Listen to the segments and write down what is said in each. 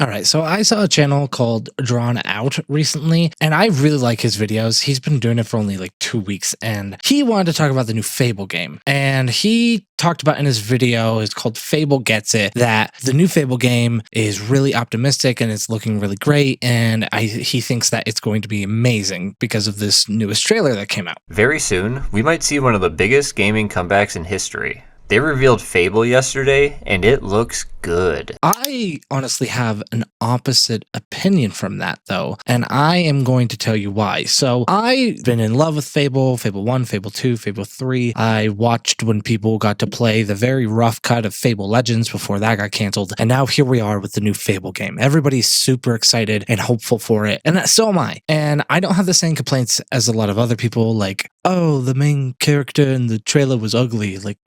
All right, so I saw a channel called Drawn Out recently, and I really like his videos. He's been doing it for only like 2 weeks, and he wanted to talk about the new Fable game. And he talked about in his video, it's called Fable Gets It, that the new Fable game is really optimistic and it's looking really great. And he thinks that it's going to be amazing because of this newest trailer that came out. Very soon, we might see one of the biggest gaming comebacks in history. They revealed Fable yesterday, and it looks good. I honestly have an opposite opinion from that, though, and I am going to tell you why. So I've been in love with Fable, Fable 1, Fable 2, Fable 3. I watched when people got to play the very rough cut of Fable Legends before that got canceled, and now here we are with the new Fable game. Everybody's super excited and hopeful for it, and so am I. And I don't have the same complaints as a lot of other people, like, oh, the main character in the trailer was ugly. Like,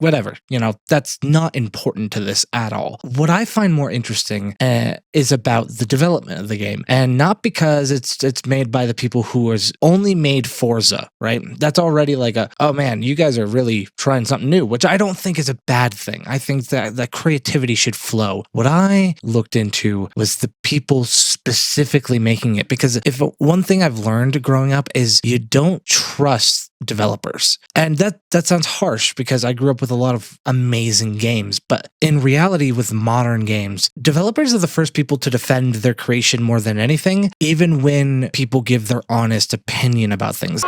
whatever, that's not important to this at all. What I find more interesting is about the development of the game, and not because it's made by the people who has only made Forza, right? That's already like oh man, you guys are really trying something new, which I don't think is a bad thing. I think that creativity should flow. What I looked into was the people specifically making it, because if one thing I've learned growing up is you don't trust developers. And that sounds harsh because I grew up with a lot of amazing games, but in reality with modern games, developers are the first people to defend their creation more than anything, even when people give their honest opinion about things.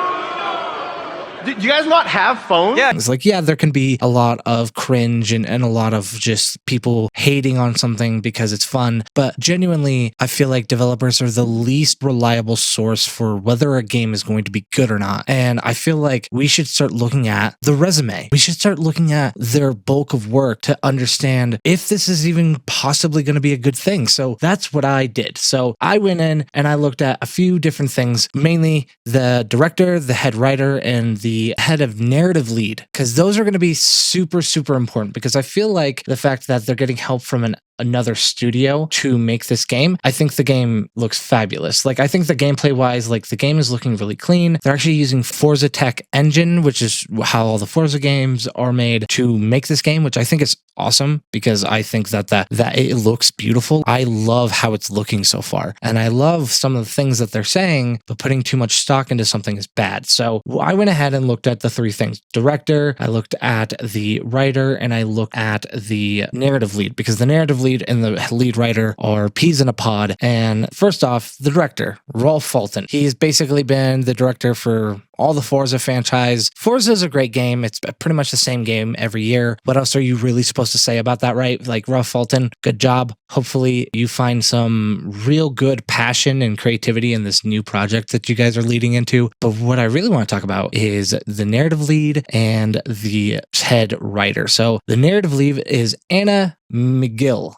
Do you guys not have phones? Yeah. It's like, yeah, there can be a lot of cringe and a lot of just people hating on something because it's fun. But genuinely, I feel like developers are the least reliable source for whether a game is going to be good or not. And I feel like we should start looking at the resume. We should start looking at their bulk of work to understand if this is even possibly going to be a good thing. So that's what I did. So I went in and I looked at a few different things, mainly the director, the head writer, and the head of narrative lead, because those are going to be super, super important, because I feel like the fact that they're getting help from another studio to make this game, I think the game looks fabulous. Like, I think the gameplay wise, like, the game is looking really clean. They're actually using Forza Tech engine, which is how all the Forza games are made, to make this game, which I think is awesome, because I think that it looks beautiful. I love how it's looking so far, and I love some of the things that they're saying, but putting too much stock into something is bad. So I went ahead and looked at the three things: director, I looked at the writer, and I looked at the narrative lead, because the narrative lead and the lead writer are peas in a pod. And first off, the director, Rolf Fulton. He's basically been the director for all the Forza franchise. Forza is a great game. It's pretty much the same game every year. What else are you really supposed to say about that, right? Like, Rolf Fulton, good job. Hopefully you find some real good passion and creativity in this new project that you guys are leading into. But what I really want to talk about is the narrative lead and the head writer. So the narrative lead is Anna Megill.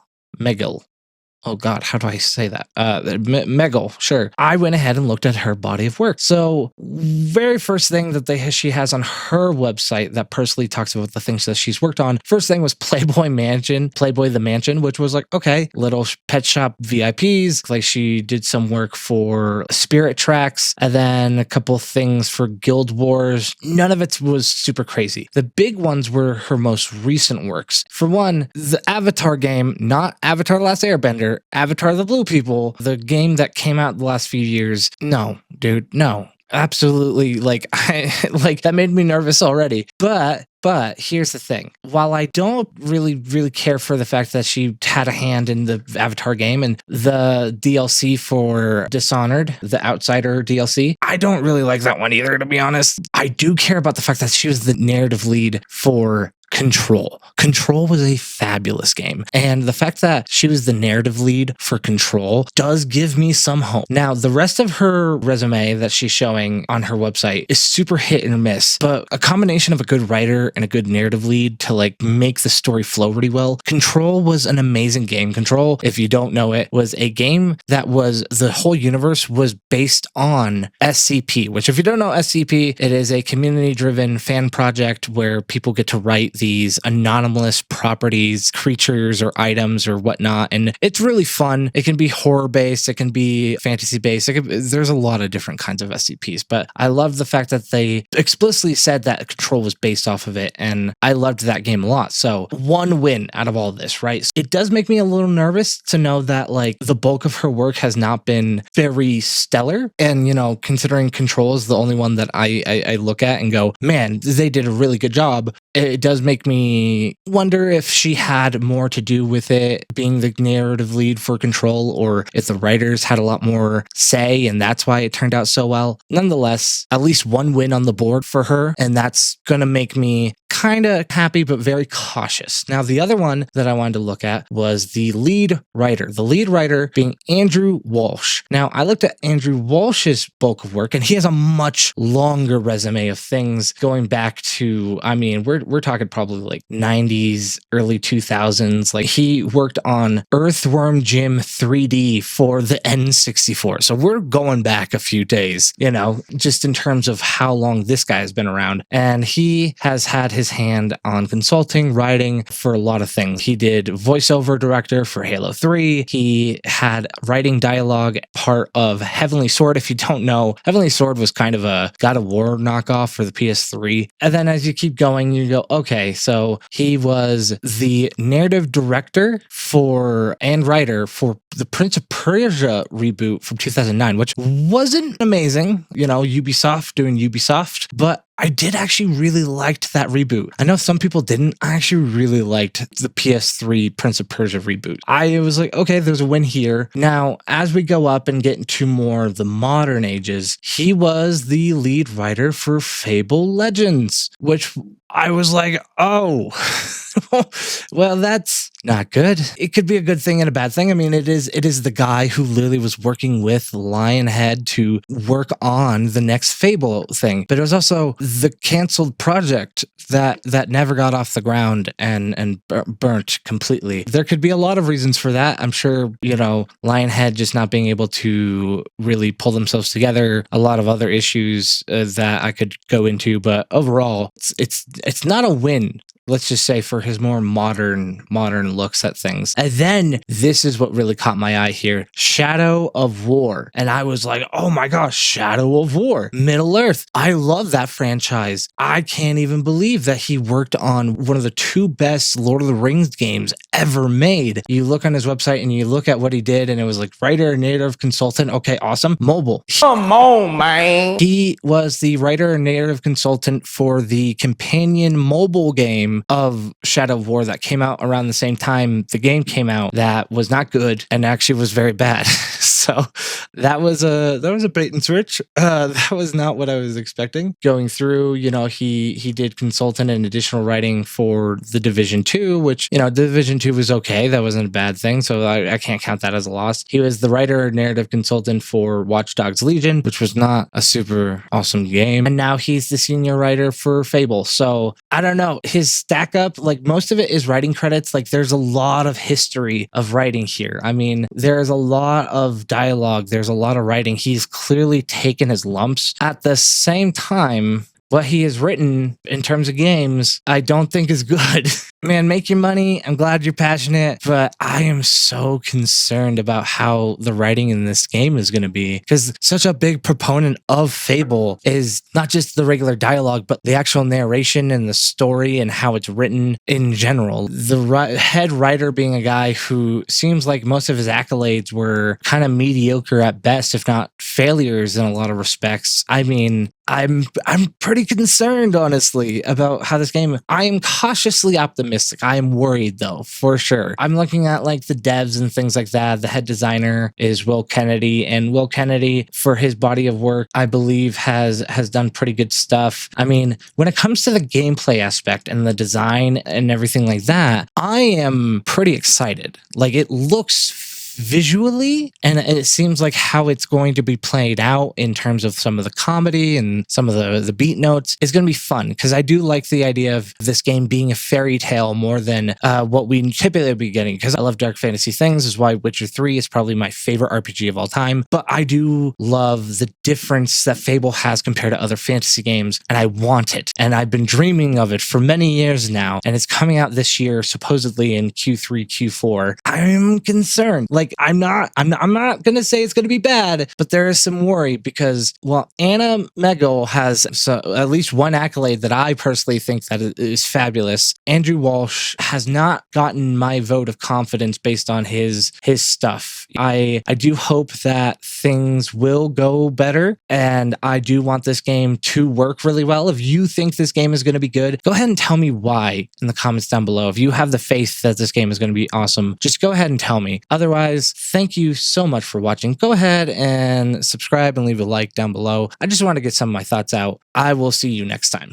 Oh God, how do I say that? Megal, sure. I went ahead and looked at her body of work. So very first thing that she has on her website that personally talks about the things that she's worked on. First thing was Playboy the Mansion, which was like, okay, little pet shop VIPs. Like, she did some work for Spirit Tracks, and then a couple things for Guild Wars. None of it was super crazy. The big ones were her most recent works. For one, the Avatar game, not Avatar: The Last Airbender, Avatar: The Blue People, the game that came out the last few years. No, dude, no. Absolutely, like that made me nervous already. But here's the thing. While I don't really care for the fact that she had a hand in the Avatar game and the DLC for Dishonored, the Outsider DLC, I don't really like that one either, to be honest. I do care about the fact that she was the narrative lead for Control. Control was a fabulous game. And the fact that she was the narrative lead for Control does give me some hope. Now, the rest of her resume that she's showing on her website is super hit and miss, but a combination of a good writer and a good narrative lead to like make the story flow really well. Control was an amazing game. Control, if you don't know it, was a game that was, the whole universe was based on SCP, which, if you don't know SCP, it is a community-driven fan project where people get to write these anonymous properties, creatures or items or whatnot. And it's really fun. It can be horror based, it can be fantasy based. There's a lot of different kinds of SCPs, but I love the fact that they explicitly said that Control was based off of it. And I loved that game a lot. So one win out of all this, right? It does make me a little nervous to know that like the bulk of her work has not been very stellar. And, you know, considering Control is the only one that I look at and go, man, they did a really good job. It does make me wonder if she had more to do with it being the narrative lead for Control, or if the writers had a lot more say and that's why it turned out so well. Nonetheless, at least one win on the board for her, and that's gonna make me kind of happy but very cautious. Now, the other one that I wanted to look at was the lead writer being Andrew Walsh. Now, I looked at Andrew Walsh's bulk of work, and he has a much longer resume of things going back to, I mean, we're talking probably like 90s, early 2000s. Like, he worked on Earthworm Jim 3D for the N64. So we're going back a few days, you know, just in terms of how long this guy has been around. And he has had his hand on consulting, writing for a lot of things. He did voiceover director for Halo 3. He had writing dialogue part of Heavenly Sword. If you don't know, Heavenly Sword was kind of a God of War knockoff for the PS3. And then as you keep going, you go, okay, so he was the narrative director for and writer for the Prince of Persia reboot from 2009, which wasn't amazing, you know, Ubisoft doing Ubisoft, but I did actually really liked that reboot. I know some people didn't. I actually really liked the PS3 Prince of Persia reboot. I was like, okay, there's a win here. Now, as we go up and get into more of the modern ages, he was the lead writer for Fable Legends, which I was like, oh, well, that's not good. It could be a good thing and a bad thing. I mean, it is the guy who literally was working with Lionhead to work on the next Fable thing, but it was also the canceled project that never got off the ground and burnt completely. There could be a lot of reasons for that. I'm sure, you know, Lionhead just not being able to really pull themselves together, a lot of other issues that I could go into, but overall, it's not a win, let's just say, for his more modern looks at things. And then this is what really caught my eye here, Shadow of War. And I was like, oh my gosh, Shadow of War, Middle Earth. I love that franchise. I can't even believe that he worked on one of the two best Lord of the Rings games ever made. You look on his website and you look at what he did, and it was like writer, narrative consultant. Okay, awesome. Mobile. Come on, man. He was the writer and narrative consultant for the companion mobile game of Shadow of War that came out around the same time the game came out, that was not good and actually was very bad. So that was a bait and switch. That was not what I was expecting. Going through, you know, he did consultant and additional writing for The Division 2, which, you know, Division 2 was okay. That wasn't a bad thing, so I can't count that as a loss. He was the writer and narrative consultant for Watch Dogs Legion, which was not a super awesome game. And now he's the senior writer for Fable. So I don't know, his stack up, like most of it is writing credits. Like there's a lot of history of writing here. I mean, there's a lot of dialogue. There's a lot of writing. He's clearly taken his lumps. At the same time, what he has written in terms of games, I don't think is good. Man, make your money. I'm glad you're passionate, but I am so concerned about how the writing in this game is going to be, because such a big proponent of Fable is not just the regular dialogue, but the actual narration and the story and how it's written in general. The head writer being a guy who seems like most of his accolades were kind of mediocre at best, if not failures in a lot of respects. I mean, I'm pretty concerned, honestly, about how this game. I am cautiously optimistic. I am worried, though, for sure. I'm looking at like the devs and things like that. The head designer is Will Kennedy, and Will Kennedy, for his body of work, I believe has done pretty good stuff. I mean, when it comes to the gameplay aspect and the design and everything like that, I am pretty excited. Like, it looks visually, and it seems like how it's going to be played out in terms of some of the comedy and some of the beat notes is going to be fun, because I do like the idea of this game being a fairy tale more than what we typically be getting, because I love dark fantasy things, is why Witcher 3 is probably my favorite RPG of all time. But I do love the difference that Fable has compared to other fantasy games, and I want it, and I've been dreaming of it for many years now, and it's coming out this year, supposedly in Q3, Q4. I'm concerned. Like, I'm not gonna say it's gonna be bad, but there is some worry, because, well, Anna Megal has at least one accolade that I personally think that is fabulous. Andrew Walsh has not gotten my vote of confidence based on his stuff. I do hope that things will go better, and I do want this game to work really well. If you think this game is going to be good, go ahead and tell me why in the comments down below. If you have the faith that this game is going to be awesome, just go ahead and tell me. Otherwise, thank you so much for watching. Go ahead and subscribe and leave a like down below. I just want to get some of my thoughts out. I will see you next time.